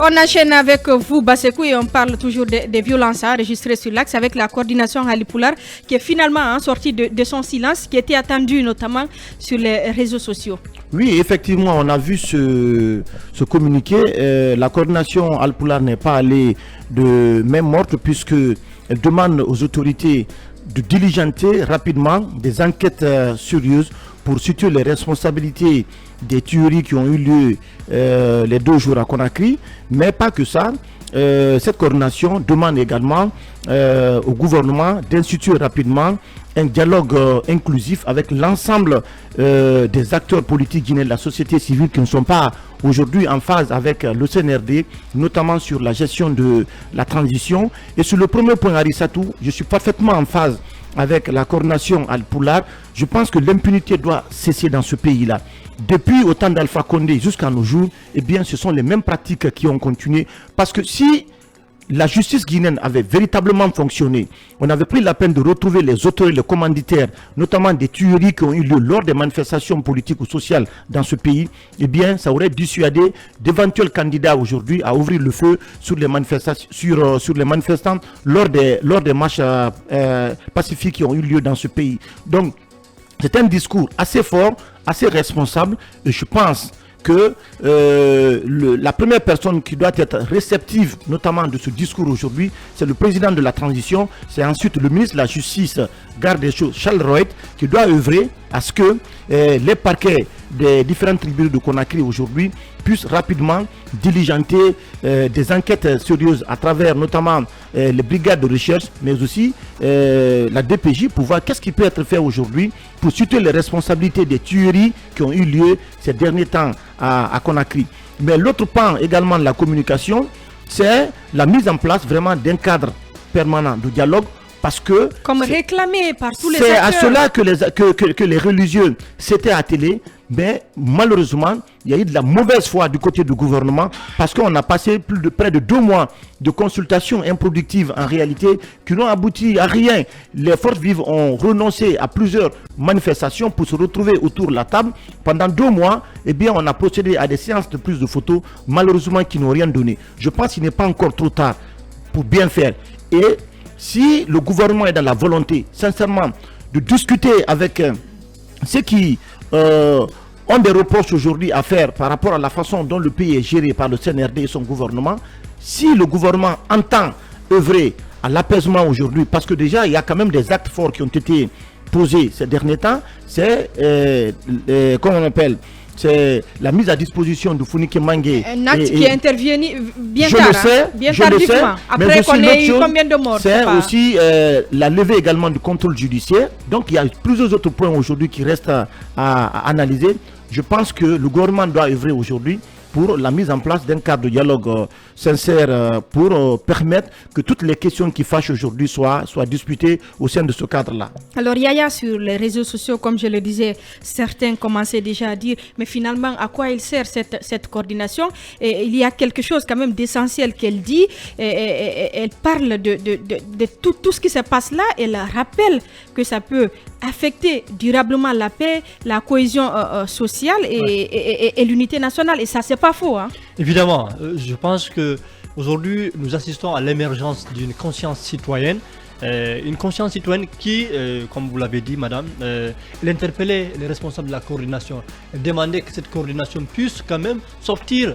On enchaîne avec vous, Bassekou, et on parle toujours des violences enregistrées sur l'axe avec la coordination Halipular qui est finalement sortie de son silence, qui était attendu notamment sur les réseaux sociaux. Oui, effectivement, on a vu ce communiqué. La coordination Halipular n'est pas allée de main morte puisqu'elle demande aux autorités de diligenter rapidement des enquêtes sérieuses pour situer les responsabilités des tueries qui ont eu lieu les 2 jours à Conakry, mais pas que ça. Cette coordination demande également au gouvernement d'instituer rapidement un dialogue inclusif avec l'ensemble des acteurs politiques guinéens de la société civile qui ne sont pas aujourd'hui en phase avec le CNRD, notamment sur la gestion de la transition. Et sur le premier point, Arissatou, je suis parfaitement en phase avec la coordination Halipular. Je pense que l'impunité doit cesser dans ce pays-là. Depuis au temps d'Alpha Condé jusqu'à nos jours, eh bien, ce sont les mêmes pratiques qui ont continué. Parce que si la justice guinéenne avait véritablement fonctionné, on avait pris la peine de retrouver les auteurs et les commanditaires, notamment des tueries qui ont eu lieu lors des manifestations politiques ou sociales dans ce pays, eh bien, ça aurait dissuadé d'éventuels candidats aujourd'hui à ouvrir le feu sur les manifestations, sur les manifestants lors des marches pacifiques qui ont eu lieu dans ce pays. Donc, c'est un discours assez fort, assez responsable, et je pense que la première personne qui doit être réceptive, notamment de ce discours aujourd'hui, c'est le président de la transition, c'est ensuite le ministre de la Justice, garde des Sceaux, Charles Roet, qui doit œuvrer à ce que les parquets des différents tribunaux de Conakry aujourd'hui puissent rapidement diligenter des enquêtes sérieuses à travers notamment les brigades de recherche, mais aussi la DPJ pour voir qu'est-ce qui peut être fait aujourd'hui pour situer les responsabilités des tueries qui ont eu lieu ces derniers temps à Conakry. Mais l'autre pan également de la communication, c'est la mise en place vraiment d'un cadre permanent de dialogue. Parce que comme réclamé par tous les acteurs. C'est à cela que les religieux s'étaient attelés, mais malheureusement, il y a eu de la mauvaise foi du côté du gouvernement parce qu'on a passé près de 2 mois de consultations improductives en réalité qui n'ont abouti à rien. Les forces vives ont renoncé à plusieurs manifestations pour se retrouver autour de la table. Pendant 2 mois, eh bien, on a procédé à des séances de prise de photos, malheureusement qui n'ont rien donné. Je pense qu'il n'est pas encore trop tard pour bien faire. Et si le gouvernement est dans la volonté, sincèrement, de discuter avec ceux qui ont des reproches aujourd'hui à faire par rapport à la façon dont le pays est géré par le CNRD et son gouvernement, si le gouvernement entend œuvrer à l'apaisement aujourd'hui, parce que déjà il y a quand même des actes forts qui ont été posés ces derniers temps, c'est, comment on appelle, c'est la mise à disposition de Founike Mangué. Un acte qui est intervenu bien tard, bien tardivement. Je le sais, après qu'on ait eu combien de morts. C'est aussi la levée également du contrôle judiciaire. Donc il y a plusieurs autres points aujourd'hui qui restent à analyser. Je pense que le gouvernement doit œuvrer aujourd'hui pour la mise en place d'un cadre de dialogue sincère pour permettre que toutes les questions qui fâchent aujourd'hui soient disputées au sein de ce cadre-là. Alors Yaya, sur les réseaux sociaux, comme je le disais, certains commençaient déjà à dire, mais finalement, à quoi il sert cette coordination? Et il y a quelque chose quand même d'essentiel qu'elle dit, elle parle de tout ce qui se passe là, elle rappelle que ça peut affecter durablement la paix, la cohésion sociale et l'unité nationale. Et ça, c'est pas faux. Hein. Évidemment, je pense que aujourd'hui, nous assistons à l'émergence d'une conscience citoyenne. Une conscience citoyenne qui, comme vous l'avez dit, madame, elle interpellait les responsables de la coordination. Elle demandait que cette coordination puisse quand même sortir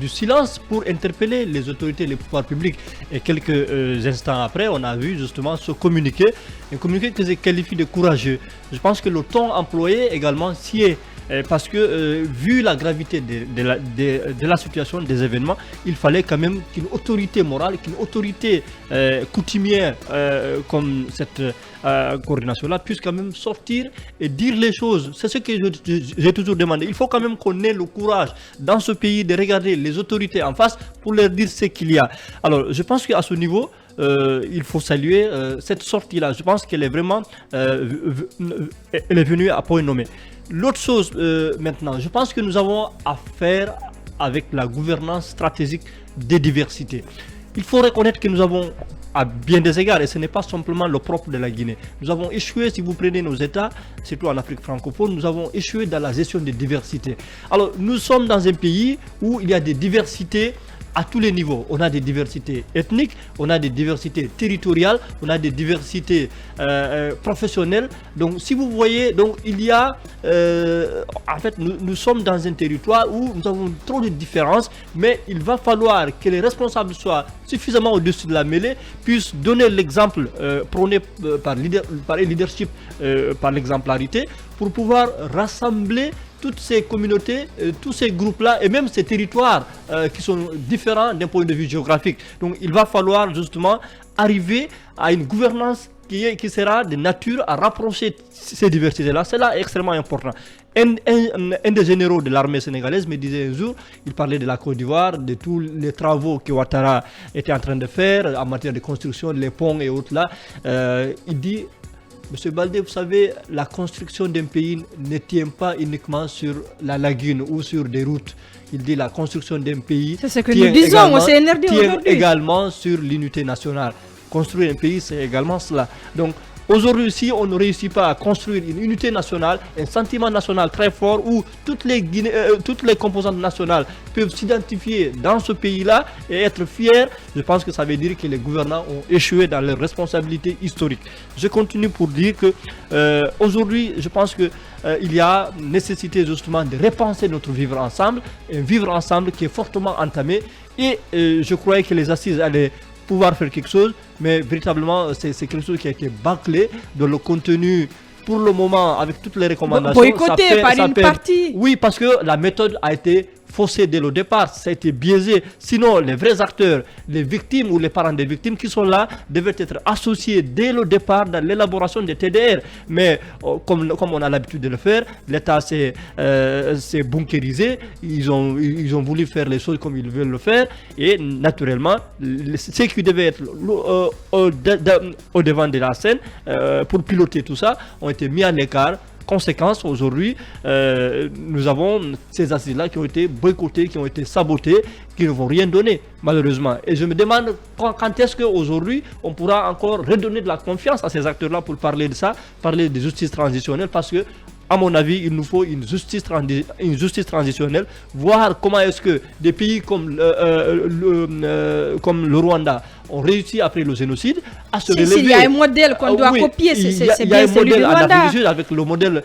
du silence pour interpeller les autorités, les pouvoirs publics. Et quelques instants après, on a vu justement ce communiqué, un communiqué que je qualifie de courageux. Je pense que le ton employé également s'y est. Parce que vu la gravité de la situation, des événements, il fallait quand même qu'une autorité morale, qu'une autorité coutumière comme cette coordination-là puisse quand même sortir et dire les choses. C'est ce que j'ai toujours demandé. Il faut quand même qu'on ait le courage dans ce pays de regarder les autorités en face pour leur dire ce qu'il y a. Alors je pense qu'à ce niveau, il faut saluer cette sortie-là. Je pense qu'elle est vraiment elle est venue à point nommé. L'autre chose maintenant, je pense que nous avons affaire avec la gouvernance stratégique des diversités. Il faut reconnaître que nous avons, à bien des égards, et ce n'est pas simplement le propre de la Guinée, nous avons échoué, si vous prenez nos États, surtout en Afrique francophone, nous avons échoué dans la gestion des diversités. Alors, nous sommes dans un pays où il y a des diversités à tous les niveaux. On a des diversités ethniques, on a des diversités territoriales, on a des diversités professionnelles. Donc si vous voyez, donc il y a, en fait nous sommes dans un territoire où nous avons trop de différences, mais il va falloir que les responsables soient suffisamment au-dessus de la mêlée, puissent donner l'exemple prôné par le leadership, par l'exemplarité, pour pouvoir rassembler toutes ces communautés, tous ces groupes-là et même ces territoires qui sont différents d'un point de vue géographique. Donc il va falloir justement arriver à une gouvernance qui sera de nature à rapprocher ces diversités-là. C'est là extrêmement important. Un des généraux de l'armée sénégalaise me disait un jour, il parlait de la Côte d'Ivoire, de tous les travaux que Ouattara était en train de faire en matière de construction, les ponts et autres là. Il dit, Monsieur Baldé, vous savez, la construction d'un pays ne tient pas uniquement sur la lagune ou sur des routes. Il dit la construction d'un pays c'est ce que nous disons au CNRD tient également sur l'unité nationale. Construire un pays, c'est également cela. Donc, aujourd'hui, si on ne réussit pas à construire une unité nationale, un sentiment national très fort où toutes les composantes nationales peuvent s'identifier dans ce pays-là et être fiers, je pense que ça veut dire que les gouvernants ont échoué dans leurs responsabilités historiques. Je continue pour dire que aujourd'hui, je pense que il y a nécessité justement de repenser notre vivre ensemble, un vivre ensemble qui est fortement entamé et je croyais que les assises allaient pouvoir faire quelque chose, mais véritablement c'est quelque chose qui a été bâclé dans le contenu. Pour le moment, avec toutes les recommandations, boycotté par une partie. Oui, parce que la méthode a été faussée dès le départ, ça a été biaisé. Sinon, les vrais acteurs, les victimes ou les parents des victimes qui sont là, devaient être associés dès le départ dans l'élaboration des TDR. Mais comme on a l'habitude de le faire, l'État s'est bunkérisé, ils ont voulu faire les choses comme ils veulent le faire, et naturellement, ceux qui devaient être au devant de la scène pour piloter tout ça ont été mis à l'écart. Conséquence, aujourd'hui, nous avons ces assises-là qui ont été boycottées, qui ont été sabotées, qui ne vont rien donner, malheureusement. Et je me demande quand est-ce qu'aujourd'hui, on pourra encore redonner de la confiance à ces acteurs-là pour parler de ça, parler de justice transitionnelle, parce que, à mon avis, il nous faut une justice transitionnelle, voir comment est-ce que des pays comme le Rwanda ont réussi après le génocide à se relever. Il y a un modèle qu'on doit copier, c'est bien celui du Rwanda. Avec le modèle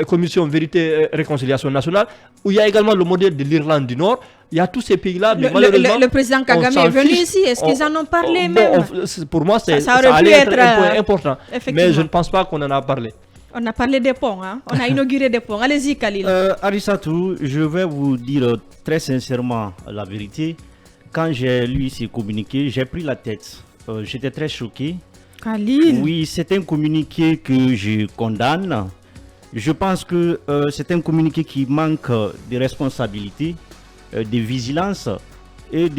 Commission Vérité et Réconciliation Nationale, où il y a également le modèle de l'Irlande du Nord. Il y a tous ces pays-là, mais malheureusement... Le président Kagame est venu ici, est-ce qu'ils en ont parlé même? Pour moi, ça allait être un point important, mais je ne pense pas qu'on en a parlé. On a parlé des ponts, hein? On a inauguré des ponts. Allez-y, Khalil. Arissatou, je vais vous dire très sincèrement la vérité. Quand j'ai lu ces communiqués, j'ai pris la tête. J'étais très choqué. Khalil. Oui, c'est un communiqué que je condamne. Je pense que c'est un communiqué qui manque de responsabilité, de vigilance et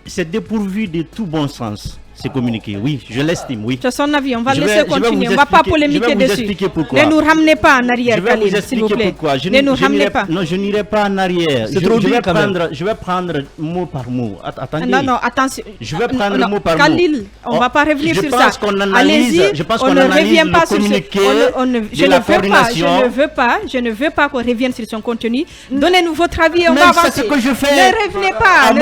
c'est dépourvu de tout bon sens. C'est communiqué, oui, je l'estime, oui. C'est son avis, on va laisser continuer, on ne va pas polémiquer dessus. Ne nous ramenez pas en arrière, Khalil, s'il vous plaît. Ne nous ramenez pas. Non, je n'irai pas en arrière. Je vais prendre mot par mot. Attendez. Non, attention. Je vais prendre mot par mot. Khalil, on ne va pas revenir sur ça. Allez-y, on ne revient pas sur Je ne veux pas qu'on revienne sur son contenu. Donnez-nous votre avis et on va avancer. C'est ce que je fais. Ne revenez pas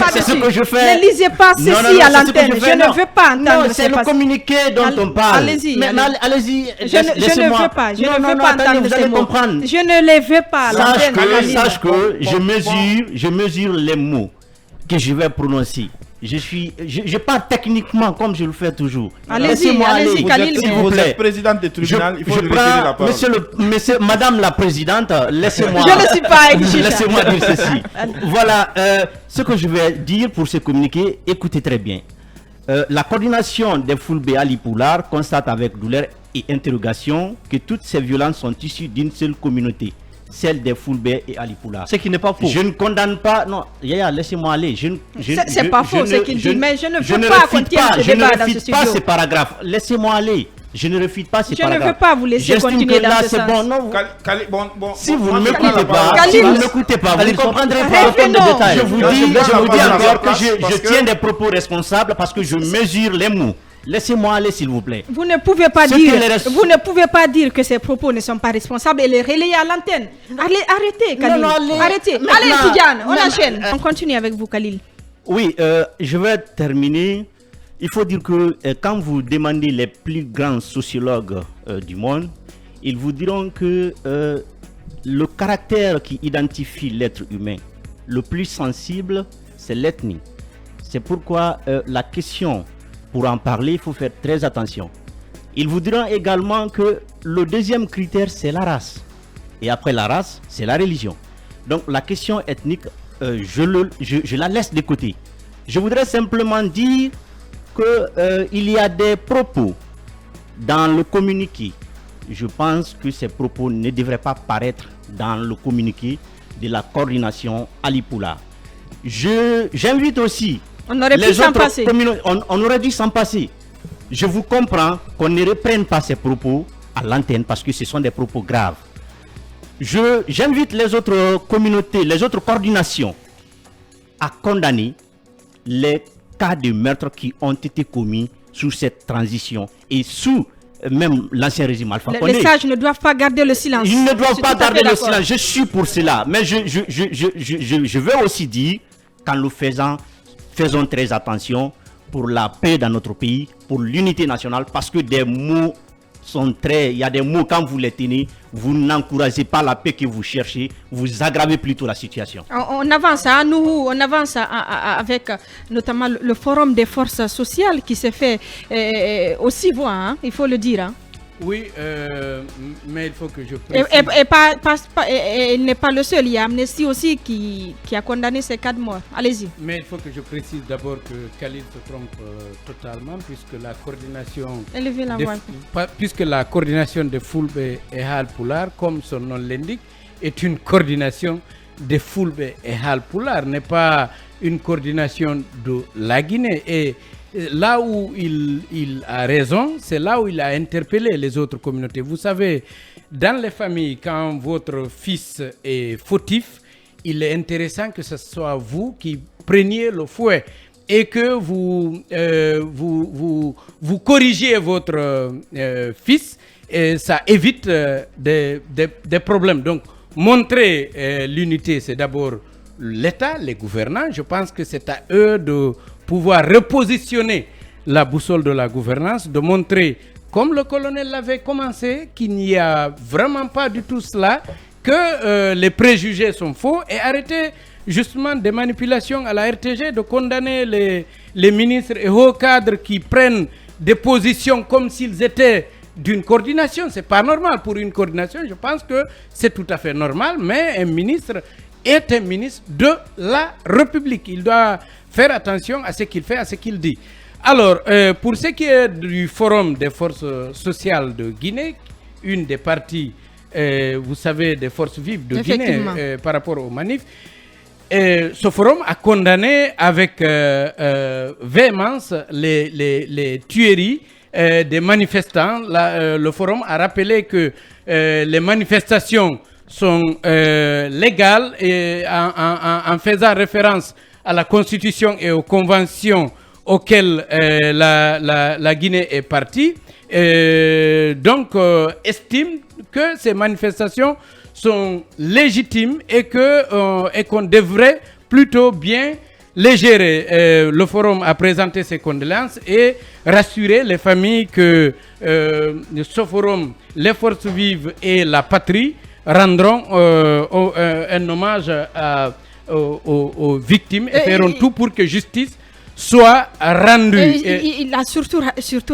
dessus. C'est ce que je fais. Ne lisez pas ceci à l'antenne. Je ne veux pas entendre. Non, c'est le communiqué dont on parle. Allez-y. Allez-y. Je ne veux pas. Je ne veux pas entendre ces mots. Je ne les veux pas. Sache que je mesure les mots que je vais prononcer. Je parle techniquement comme je le fais toujours. Allez-y, Khalil. Si vous êtes présidente du tribunal, il faut lui retirer la parole. Madame la présidente, laissez-moi. Je ne suis pas laissez-moi dire ceci. Voilà ce que je vais dire pour ce communiqué. Écoutez très bien. La coordination des Fulbe Ali Poulard constate avec douleur et interrogation que toutes ces violences sont issues d'une seule communauté, celle des Fulbe et Ali Poulard. Ce qui n'est pas faux. Je ne condamne pas. Non, Yaya, laissez-moi aller. C'est pas faux ce qu'il dit, mais je ne veux pas continuer ce débat dans ce studio. Je ne refute pas ces paragraphes. Laissez-moi aller. Je ne refute pas ces paragraphes. Je ne veux pas vous laisser continuer dans ce sens. Si vous ne m'écoutez pas, vous ne comprendrez pas. Je vous dis encore que je tiens des propos responsables parce que je mesure les mots. Laissez-moi aller, s'il vous plaît. Vous ne pouvez pas dire que ces propos ne sont pas responsables et les relayer à l'antenne. Arrêtez, Khalil. Arrêtez. Allez, Tidiane, on enchaîne. On continue avec vous, Khalil. Oui, je vais terminer. Il faut dire que quand vous demandez les plus grands sociologues du monde, ils vous diront que le caractère qui identifie l'être humain, le plus sensible, c'est l'ethnie. C'est pourquoi la question, pour en parler, il faut faire très attention. Ils vous diront également que le deuxième critère, c'est la race. Et après la race, c'est la religion. Donc la question ethnique, je la laisse de côté. Je voudrais simplement dire qu'il y a des propos dans le communiqué. Je pense que ces propos ne devraient pas paraître dans le communiqué de la coordination Alipoula. J'invite aussi on aurait pu s'en passer. On aurait dû s'en passer. Je vous comprends qu'on ne reprenne pas ces propos à l'antenne parce que ce sont des propos graves. J'invite les autres communautés, les autres coordinations à condamner les cas de meurtre qui ont été commis sous cette transition et sous même l'ancien régime Alpha Condé. Les sages ne doivent pas garder le silence. Ils ne doivent pas garder le silence. Je suis pour cela. Mais je veux aussi dire qu'en le faisant, faisons très attention pour la paix dans notre pays, pour l'unité nationale, parce que des mots sont il y a des mots, quand vous les tenez, vous n'encouragez pas la paix que vous cherchez, vous aggravez plutôt la situation. On avance avec notamment le forum des forces sociales qui s'est fait aussi voir, hein, il faut le dire. Hein. Oui, mais il faut que je précise. Il n'est pas le seul. Il y a Amnesty aussi qui a condamné ces cas de mort. Allez-y. Mais il faut que je précise d'abord que Khalil se trompe totalement puisque la coordination de Fulbe et Halpulaar, comme son nom l'indique, est une coordination de Fulbe et Halpulaar, n'est pas une coordination de la Guinée. Et là où il a raison, c'est là où il a interpellé les autres communautés. Vous savez, dans les familles, quand votre fils est fautif, il est intéressant que ce soit vous qui preniez le fouet et que vous corrigiez votre fils, et ça évite des problèmes. Donc, montrer l'unité, c'est d'abord l'État, les gouvernants. Je pense que c'est à eux de pouvoir repositionner la boussole de la gouvernance, de montrer, comme le colonel l'avait commencé, qu'il n'y a vraiment pas du tout cela, que les préjugés sont faux, et arrêter justement des manipulations à la RTG, de condamner les ministres et hauts cadres qui prennent des positions comme s'ils étaient d'une coordination. C'est pas normal pour une coordination. Je pense que c'est tout à fait normal, mais un ministre est un ministre de la République. Il doit faire attention à ce qu'il fait, à ce qu'il dit. Alors, pour ce qui est du Forum des forces sociales de Guinée, une des parties, vous savez, des forces vives de Guinée par rapport aux manifs, ce forum a condamné avec véhémence les tueries des manifestants. Le forum a rappelé que les manifestations sont légales et en faisant référence à la Constitution et aux conventions auxquelles la Guinée est partie. Donc, estime que ces manifestations sont légitimes et qu'on devrait plutôt bien les gérer. Le forum a présenté ses condoléances et rassuré les familles que ce forum, les forces vives et la patrie rendront un hommage aux victimes et feront tout pour que justice soit rendue. Il a surtout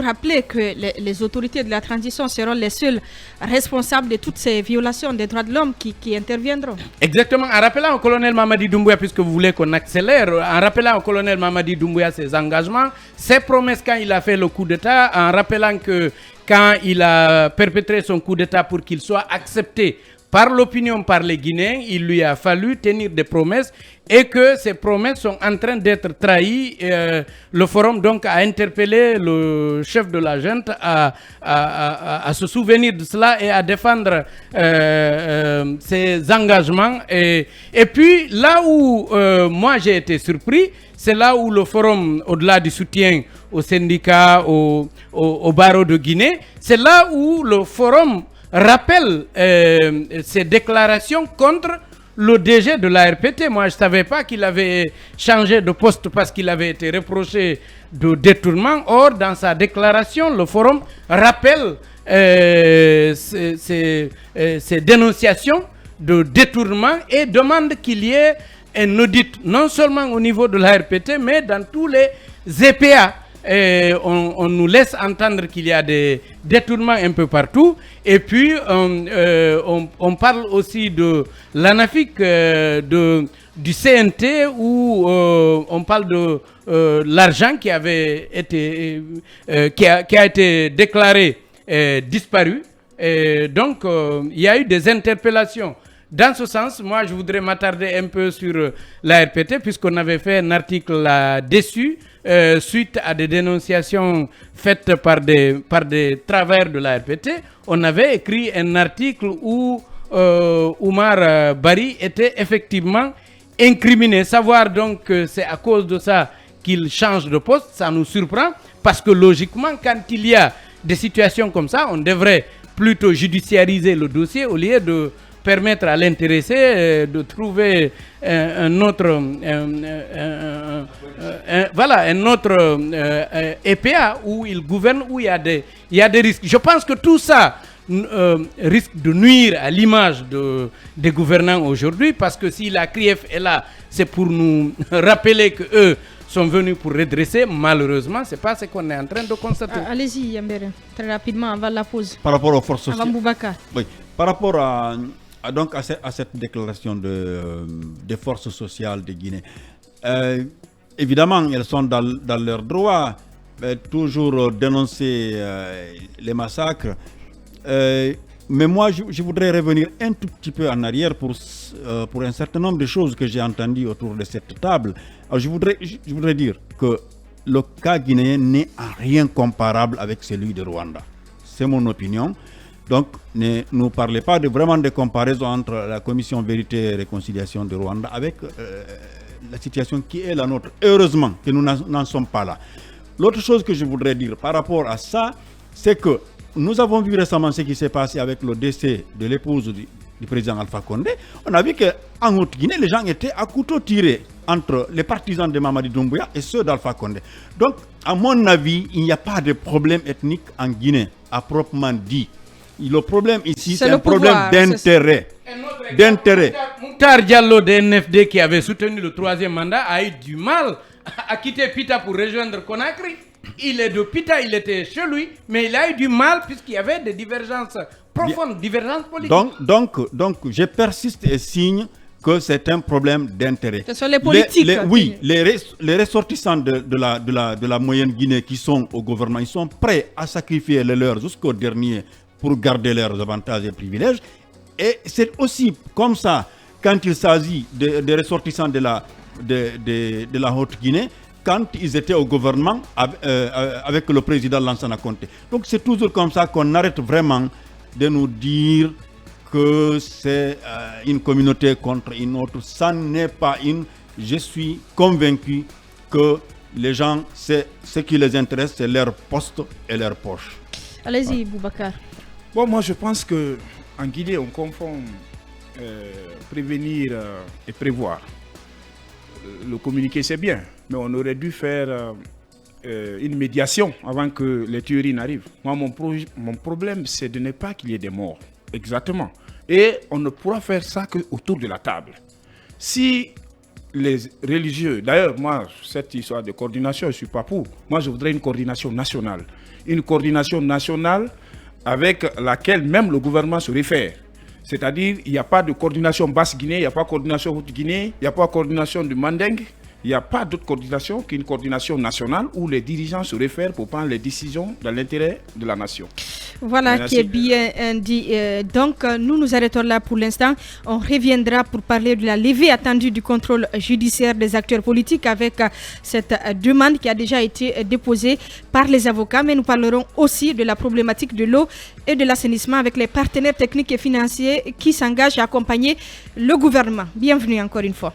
rappelé que les autorités de la transition seront les seuls responsables de toutes ces violations des droits de l'homme qui interviendront. Exactement. En rappelant au colonel Mamadi Doumbouya, puisque vous voulez qu'on accélère, en rappelant au colonel Mamadi Doumbouya ses engagements, ses promesses quand il a fait le coup d'État, en rappelant que quand il a perpétré son coup d'État pour qu'il soit accepté par l'opinion, par les Guinéens. Il lui a fallu tenir des promesses et que ces promesses sont en train d'être trahies. Le forum donc a interpellé le chef de la junte à se souvenir de cela et à défendre ses engagements. Et puis là où moi j'ai été surpris, c'est là où le forum, au-delà du soutien aux syndicats, au barreau de Guinée, c'est là où le forum rappelle ses déclarations contre le DG de la RPT. Moi, je ne savais pas qu'il avait changé de poste parce qu'il avait été reproché de détournement. Or, dans sa déclaration, le forum rappelle ces dénonciations de détournement et demande qu'il y ait un audit, non seulement au niveau de la RPT, mais dans tous les EPA. On nous laisse entendre qu'il y a des détournements un peu partout. Et puis, on parle aussi de l'ANAFIC, du CNT, où on parle de l'argent qui avait été, qui a été déclaré disparu. Et donc, il y a eu des interpellations. Dans ce sens, moi, je voudrais m'attarder un peu sur la RPT, puisqu'on avait fait un article là-dessus, suite à des dénonciations faites par des travailleurs de la RPT. On avait écrit un article où Oumar Bari était effectivement incriminé. Savoir donc que c'est à cause de ça qu'il change de poste, ça nous surprend, parce que logiquement, quand il y a des situations comme ça, on devrait plutôt judiciariser le dossier au lieu de permettre à l'intéressé de trouver un autre EPA où il gouverne, où il y a des risques. Je pense que tout ça risque de nuire à l'image des gouvernants aujourd'hui, parce que si la CRIEF est là, c'est pour nous rappeler qu'eux sont venus pour redresser. Malheureusement, ce n'est pas ce qu'on est en train de constater. Allez-y, Yambere, très rapidement, avant la pause. Par rapport aux forces sociales. Avant Boubacar. Oui, par rapport à cette déclaration des forces sociales de Guinée. Évidemment, elles sont dans leur droit, toujours dénoncer les massacres. Mais moi, je voudrais revenir un tout petit peu en arrière pour un certain nombre de choses que j'ai entendues autour de cette table. Alors, je voudrais dire que le cas guinéen n'est en rien comparable avec celui de Rwanda. C'est mon opinion. Donc, ne nous parlez pas vraiment de comparaison entre la Commission Vérité et Réconciliation de Rwanda avec la situation qui est la nôtre. Heureusement que nous n'en sommes pas là. L'autre chose que je voudrais dire par rapport à ça, c'est que nous avons vu récemment ce qui s'est passé avec le décès de l'épouse du président Alpha Condé. On a vu qu'en Haute-Guinée, les gens étaient à couteau tiré entre les partisans de Mamadi Doumbouya et ceux d'Alpha Condé. Donc, à mon avis, il n'y a pas de problème ethnique en Guinée, à proprement dit. Le problème ici, c'est un problème d'intérêt. Mouktar Diallo de NFD, qui avait soutenu le 3e mandat, a eu du mal à quitter Pita pour rejoindre Conakry. Il est de Pita, il était chez lui, mais il a eu du mal puisqu'il y avait des divergences profondes, divergences politiques. Donc, je persiste et signe que c'est un problème d'intérêt. Ce sont les politiques. Les ressortissants de la moyenne Guinée qui sont au gouvernement, ils sont prêts à sacrifier les leurs jusqu'au dernier pour garder leurs avantages et privilèges. Et c'est aussi comme ça quand il s'agit des ressortissants de la Haute-Guinée, quand ils étaient au gouvernement avec le président Lansana Conté. Donc c'est toujours comme ça qu'on arrête vraiment de nous dire que c'est une communauté contre une autre. Ça n'est pas une... Je suis convaincu que les gens, ce qui les intéresse, c'est leur poste et leur poche. Allez-y, Boubacar. Bon, moi je pense qu'en Guinée, on confond prévenir et prévoir. Le communiqué, c'est bien, mais on aurait dû faire une médiation avant que les tueries n'arrivent. Moi, mon problème, c'est de ne pas qu'il y ait des morts. Exactement. Et on ne pourra faire ça qu'autour de la table. Si les religieux, d'ailleurs, moi, cette histoire de coordination, je ne suis pas pour. Moi, je voudrais une coordination nationale. Une coordination nationale avec laquelle même le gouvernement se réfère. C'est-à-dire, il n'y a pas de coordination Basse-Guinée, il n'y a pas de coordination Haute-Guinée, il n'y a pas de coordination du Manding, Il n'y a pas d'autre coordination qu'une coordination nationale où les dirigeants se réfèrent pour prendre les décisions dans l'intérêt de la nation. Voilà qui est bien dit. Donc, nous arrêtons là pour l'instant. On reviendra pour parler de la levée attendue du contrôle judiciaire des acteurs politiques avec cette demande qui a déjà été déposée par les avocats. Mais nous parlerons aussi de la problématique de l'eau et de l'assainissement avec les partenaires techniques et financiers qui s'engagent à accompagner le gouvernement. Bienvenue encore une fois.